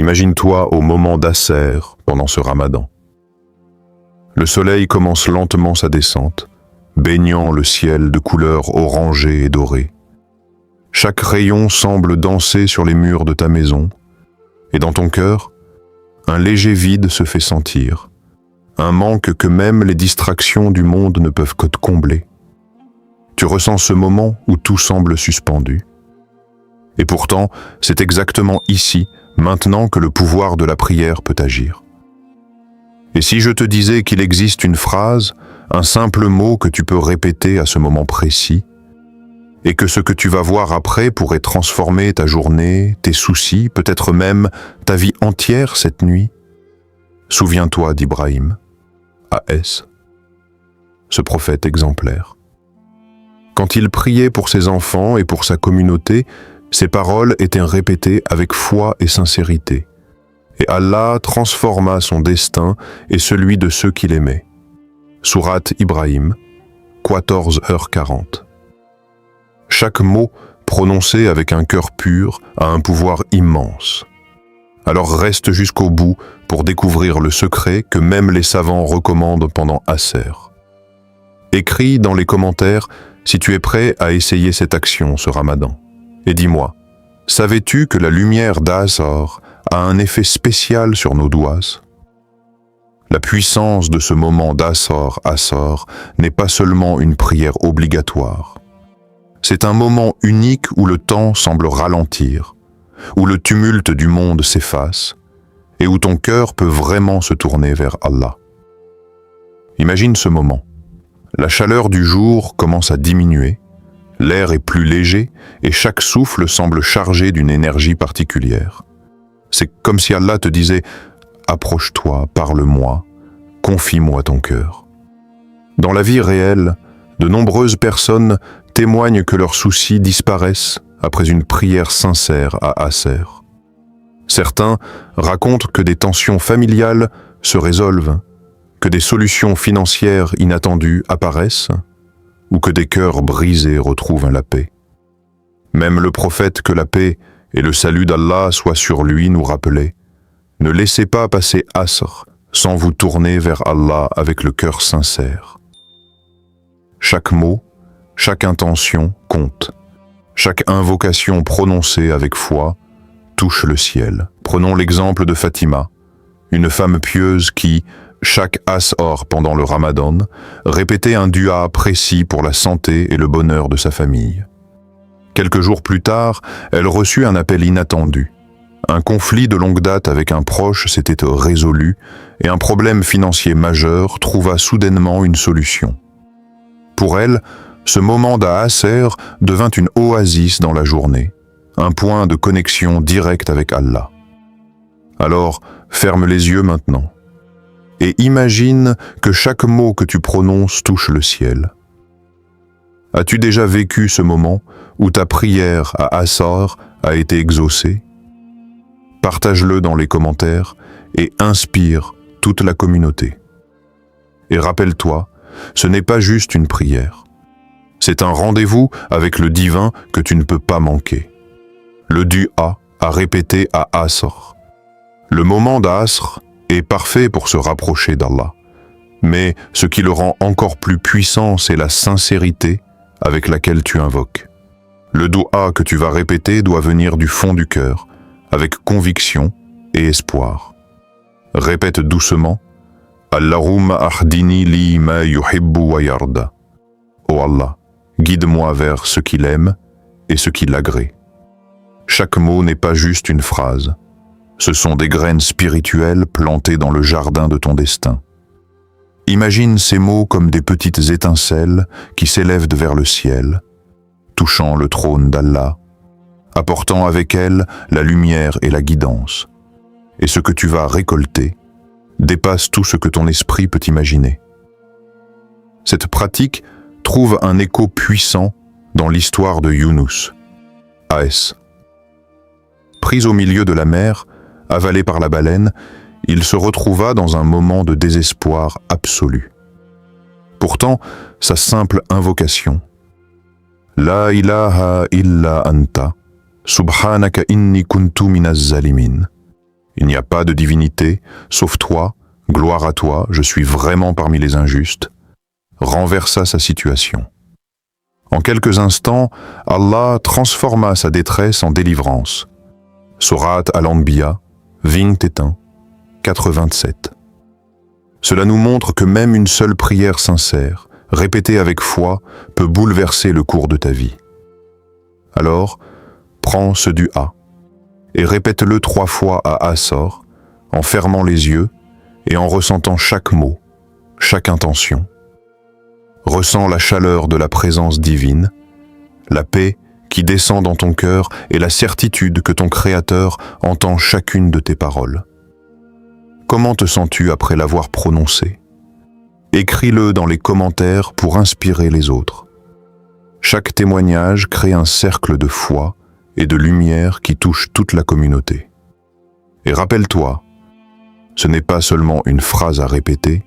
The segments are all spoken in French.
Imagine-toi au moment d'Asser pendant ce ramadan. Le soleil commence lentement sa descente, baignant le ciel de couleurs orangées et dorées. Chaque rayon semble danser sur les murs de ta maison, et dans ton cœur, un léger vide se fait sentir, un manque que même les distractions du monde ne peuvent que te combler. Tu ressens ce moment où tout semble suspendu. Et pourtant, c'est exactement ici, maintenant que le pouvoir de la prière peut agir. Et si je te disais qu'il existe une phrase, un simple mot que tu peux répéter à ce moment précis, et que ce que tu vas voir après pourrait transformer ta journée, tes soucis, peut-être même ta vie entière cette nuit? Souviens-toi d'Ibrahim, A.S., ce prophète exemplaire. Quand il priait pour ses enfants et pour sa communauté, ses paroles étaient répétées avec foi et sincérité. Et Allah transforma son destin et celui de ceux qu'il aimait. Sourate Ibrahim, 14h40. Chaque mot prononcé avec un cœur pur a un pouvoir immense. Alors reste jusqu'au bout pour découvrir le secret que même les savants recommandent pendant Asser. Écris dans les commentaires si tu es prêt à essayer cette action ce ramadan. Et dis-moi, savais-tu que la lumière d'Asr a un effet spécial sur nos doigts? La puissance de ce moment d'Asr n'est pas seulement une prière obligatoire. C'est un moment unique où le temps semble ralentir, où le tumulte du monde s'efface et où ton cœur peut vraiment se tourner vers Allah. Imagine ce moment. La chaleur du jour commence à diminuer, l'air est plus léger et chaque souffle semble chargé d'une énergie particulière. C'est comme si Allah te disait « Approche-toi, parle-moi, confie-moi ton cœur ». Dans la vie réelle, de nombreuses personnes témoignent que leurs soucis disparaissent après une prière sincère à Asser. Certains racontent que des tensions familiales se résolvent, que des solutions financières inattendues apparaissent, ou que des cœurs brisés retrouvent la paix. Même le prophète que la paix et le salut d'Allah soient sur lui nous rappelait « Ne laissez pas passer Asr sans vous tourner vers Allah avec le cœur sincère. » Chaque mot, chaque intention compte. Chaque invocation prononcée avec foi touche le ciel. Prenons l'exemple de Fatima, une femme pieuse qui, chaque Asr pendant le Ramadan, répétait un dua précis pour la santé et le bonheur de sa famille. Quelques jours plus tard, elle reçut un appel inattendu. Un conflit de longue date avec un proche s'était résolu et un problème financier majeur trouva soudainement une solution. Pour elle, ce moment d'Asser devint une oasis dans la journée, un point de connexion directe avec Allah. Alors, ferme les yeux maintenant et imagine que chaque mot que tu prononces touche le ciel. As-tu déjà vécu ce moment où ta prière à Asr a été exaucée? Partage-le dans les commentaires et inspire toute la communauté. Et rappelle-toi, ce n'est pas juste une prière. C'est un rendez-vous avec le divin que tu ne peux pas manquer. Le dua à répéter à Asr. Le moment d'Asr est parfait pour se rapprocher d'Allah. Mais ce qui le rend encore plus puissant, c'est la sincérité avec laquelle tu invoques. Le dua que tu vas répéter doit venir du fond du cœur, avec conviction et espoir. Répète doucement « Allahumma ahdini li ma yuhibbu wa yarda » « Oh Allah, guide-moi vers ce qu'il aime et ce qui l'agrée. » Chaque mot n'est pas juste une phrase. Ce sont des graines spirituelles plantées dans le jardin de ton destin. Imagine ces mots comme des petites étincelles qui s'élèvent vers le ciel, touchant le trône d'Allah, apportant avec elles la lumière et la guidance. Et ce que tu vas récolter dépasse tout ce que ton esprit peut imaginer. Cette pratique trouve un écho puissant dans l'histoire de Younous, A.S. Pris au milieu de la mer, avalé par la baleine, il se retrouva dans un moment de désespoir absolu. Pourtant, sa simple invocation « La ilaha illa anta, subhanaka inni kuntu minaz zalimin » Il n'y a pas de divinité, sauf toi, gloire à toi, je suis vraiment parmi les injustes, renversa sa situation. En quelques instants, Allah transforma sa détresse en délivrance. Sourate Al-Anbiya, 21, 87. Cela nous montre que même une seule prière sincère, répétée avec foi, peut bouleverser le cours de ta vie. Alors, prends ce dua et répète-le 3 fois à Assor, en fermant les yeux et en ressentant chaque mot, chaque intention. Ressens la chaleur de la présence divine, la paix qui descend dans ton cœur et la certitude que ton Créateur entend chacune de tes paroles. Comment te sens-tu après l'avoir prononcé? Écris-le dans les commentaires pour inspirer les autres. Chaque témoignage crée un cercle de foi et de lumière qui touche toute la communauté. Et rappelle-toi, ce n'est pas seulement une phrase à répéter,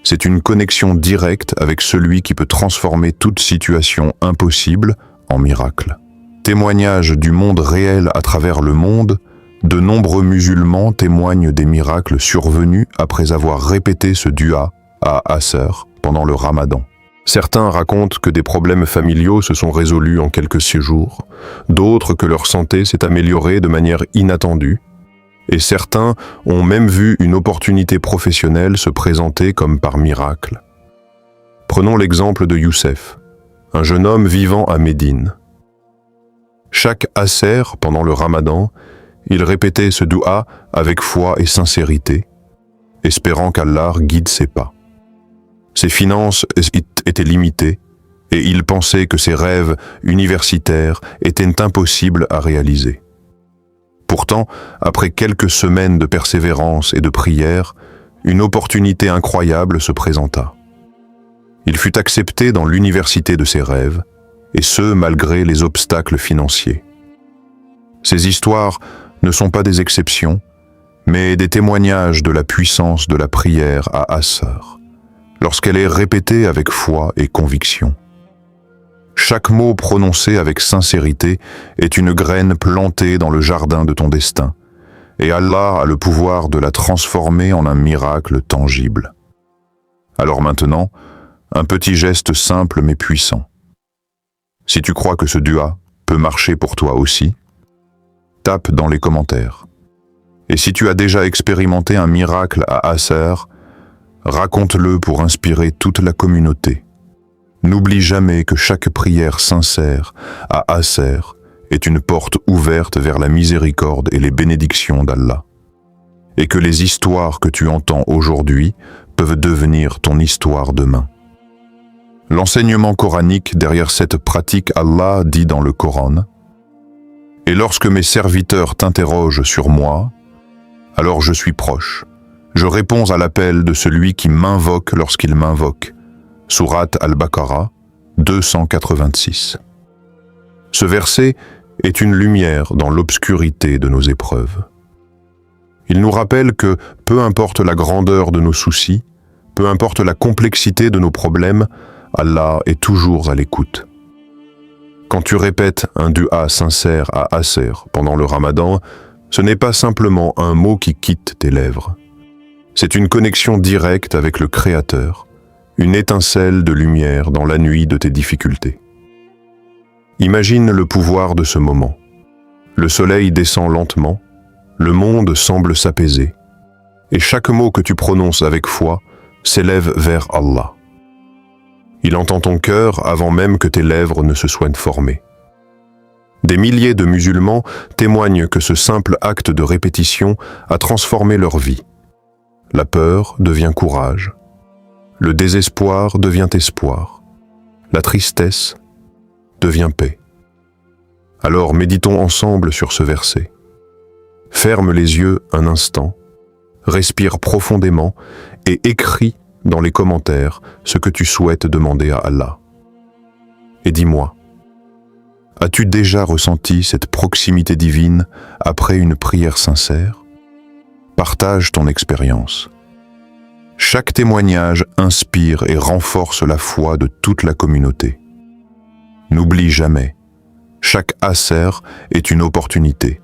c'est une connexion directe avec celui qui peut transformer toute situation impossible en miracle. Témoignage du monde réel à travers le monde, de nombreux musulmans témoignent des miracles survenus après avoir répété ce dua à Assur pendant le Ramadan. Certains racontent que des problèmes familiaux se sont résolus en quelques séjours, d'autres que leur santé s'est améliorée de manière inattendue, et certains ont même vu une opportunité professionnelle se présenter comme par miracle. Prenons l'exemple de Youssef, un jeune homme vivant à Médine. Chaque Asser, pendant le Ramadan, il répétait ce dua avec foi et sincérité, espérant qu'Allah guide ses pas. Ses finances étaient limitées et il pensait que ses rêves universitaires étaient impossibles à réaliser. Pourtant, après quelques semaines de persévérance et de prière, une opportunité incroyable se présenta. Il fut accepté dans l'université de ses rêves, et ce malgré les obstacles financiers. Ces histoires ne sont pas des exceptions, mais des témoignages de la puissance de la prière à Assur, lorsqu'elle est répétée avec foi et conviction. Chaque mot prononcé avec sincérité est une graine plantée dans le jardin de ton destin, et Allah a le pouvoir de la transformer en un miracle tangible. Alors maintenant, un petit geste simple mais puissant. Si tu crois que ce dua peut marcher pour toi aussi, tape dans les commentaires. Et si tu as déjà expérimenté un miracle à Assur, raconte-le pour inspirer toute la communauté. N'oublie jamais que chaque prière sincère à Assur est une porte ouverte vers la miséricorde et les bénédictions d'Allah. Et que les histoires que tu entends aujourd'hui peuvent devenir ton histoire demain. L'enseignement coranique derrière cette pratique, Allah dit dans le Coran: « Et lorsque mes serviteurs t'interrogent sur moi, alors je suis proche. Je réponds à l'appel de celui qui m'invoque lorsqu'il m'invoque. » Sourate Al-Baqarah, 286. Ce verset est une lumière dans l'obscurité de nos épreuves. Il nous rappelle que, peu importe la grandeur de nos soucis, peu importe la complexité de nos problèmes, Allah est toujours à l'écoute. Quand tu répètes un dua sincère à Assur pendant le Ramadan, ce n'est pas simplement un mot qui quitte tes lèvres. C'est une connexion directe avec le Créateur, une étincelle de lumière dans la nuit de tes difficultés. Imagine le pouvoir de ce moment. Le soleil descend lentement, le monde semble s'apaiser, et chaque mot que tu prononces avec foi s'élève vers Allah. Il entend ton cœur avant même que tes lèvres ne se soient formées. Des milliers de musulmans témoignent que ce simple acte de répétition a transformé leur vie. La peur devient courage. Le désespoir devient espoir. La tristesse devient paix. Alors méditons ensemble sur ce verset. Ferme les yeux un instant, respire profondément et écris dans les commentaires ce que tu souhaites demander à Allah. Et dis-moi, as-tu déjà ressenti cette proximité divine après une prière sincère? Partage ton expérience. Chaque témoignage inspire et renforce la foi de toute la communauté. N'oublie jamais, chaque Asser est une opportunité,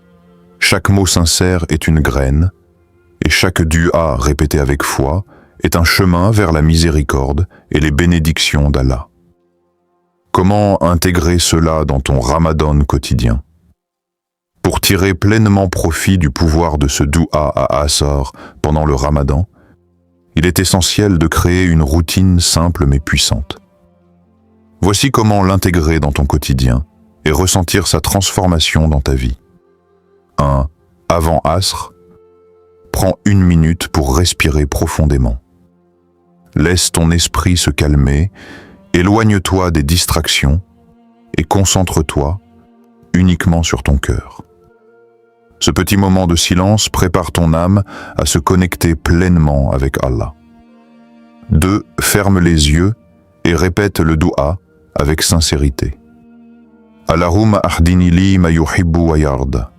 Chaque mot sincère est une graine, et chaque dua répété avec foi est un chemin vers la miséricorde et les bénédictions d'Allah. Comment intégrer cela dans ton ramadan quotidien? Pour tirer pleinement profit du pouvoir de ce dua à Asr pendant le ramadan, il est essentiel de créer une routine simple mais puissante. Voici comment l'intégrer dans ton quotidien et ressentir sa transformation dans ta vie. 1. Avant Asr, prends 1 minute pour respirer profondément. Laisse ton esprit se calmer, éloigne-toi des distractions et concentre-toi uniquement sur ton cœur. Ce petit moment de silence prépare ton âme à se connecter pleinement avec Allah. 2. Ferme les yeux et répète le dua avec sincérité. Allahumma ahdini li ma yuhibbu wa yarda.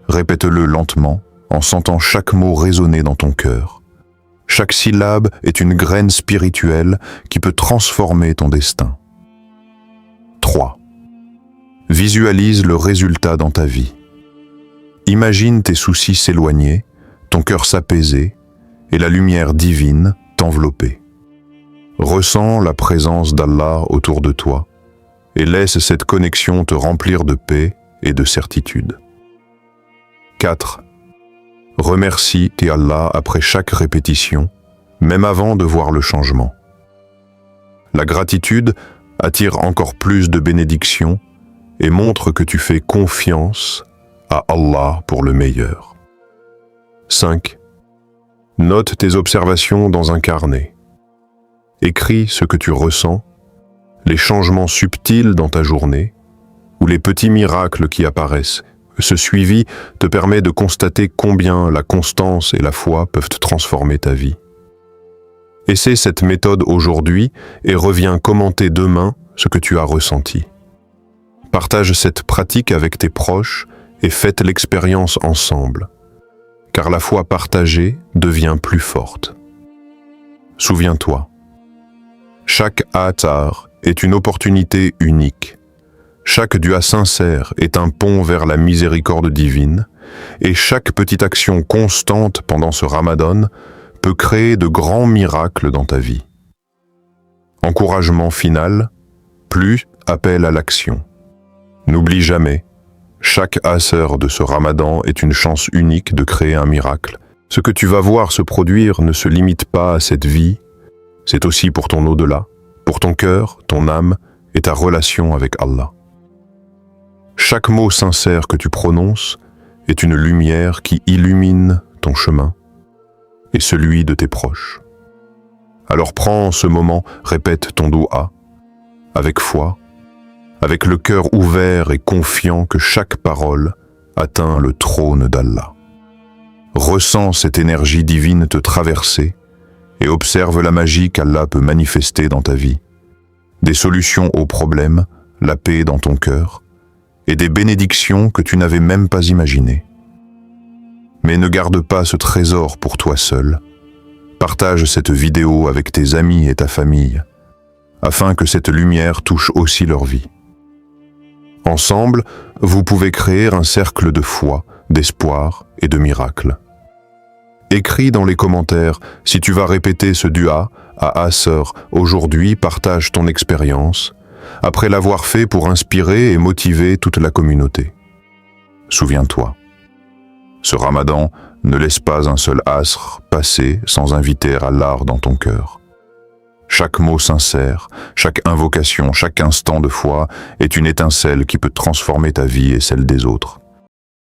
Répète-le lentement en sentant chaque mot résonner dans ton cœur. Chaque syllabe est une graine spirituelle qui peut transformer ton destin. 3. Visualise le résultat dans ta vie. Imagine tes soucis s'éloigner, ton cœur s'apaiser et la lumière divine t'envelopper. Ressens la présence d'Allah autour de toi et laisse cette connexion te remplir de paix et de certitude. 4. Remercie Allah après chaque répétition, même avant de voir le changement. La gratitude attire encore plus de bénédictions et montre que tu fais confiance à Allah pour le meilleur. 5. Note tes observations dans un carnet. Écris ce que tu ressens, les changements subtils dans ta journée ou les petits miracles qui apparaissent. Ce suivi te permet de constater combien la constance et la foi peuvent transformer ta vie. Essaie cette méthode aujourd'hui et reviens commenter demain ce que tu as ressenti. Partage cette pratique avec tes proches et faites l'expérience ensemble, car la foi partagée devient plus forte. Souviens-toi, chaque atar est une opportunité unique. Chaque dua sincère est un pont vers la miséricorde divine, et chaque petite action constante pendant ce ramadan peut créer de grands miracles dans ta vie. Encouragement final, plus appel à l'action. N'oublie jamais, chaque asr de ce ramadan est une chance unique de créer un miracle. Ce que tu vas voir se produire ne se limite pas à cette vie, c'est aussi pour ton au-delà, pour ton cœur, ton âme et ta relation avec Allah. Chaque mot sincère que tu prononces est une lumière qui illumine ton chemin et celui de tes proches. Alors prends ce moment, répète ton dua, avec foi, avec le cœur ouvert et confiant que chaque parole atteint le trône d'Allah. Ressens cette énergie divine te traverser et observe la magie qu'Allah peut manifester dans ta vie. Des solutions aux problèmes, la paix dans ton cœur, et des bénédictions que tu n'avais même pas imaginées. Mais ne garde pas ce trésor pour toi seul. Partage cette vidéo avec tes amis et ta famille, afin que cette lumière touche aussi leur vie. Ensemble, vous pouvez créer un cercle de foi, d'espoir et de miracles. Écris dans les commentaires si tu vas répéter ce dua à Asr aujourd'hui, partage ton expérience, après l'avoir fait pour inspirer et motiver toute la communauté. Souviens-toi, ce ramadan ne laisse pas un seul asr passer sans inviter Allah dans ton cœur. Chaque mot sincère, chaque invocation, chaque instant de foi est une étincelle qui peut transformer ta vie et celle des autres.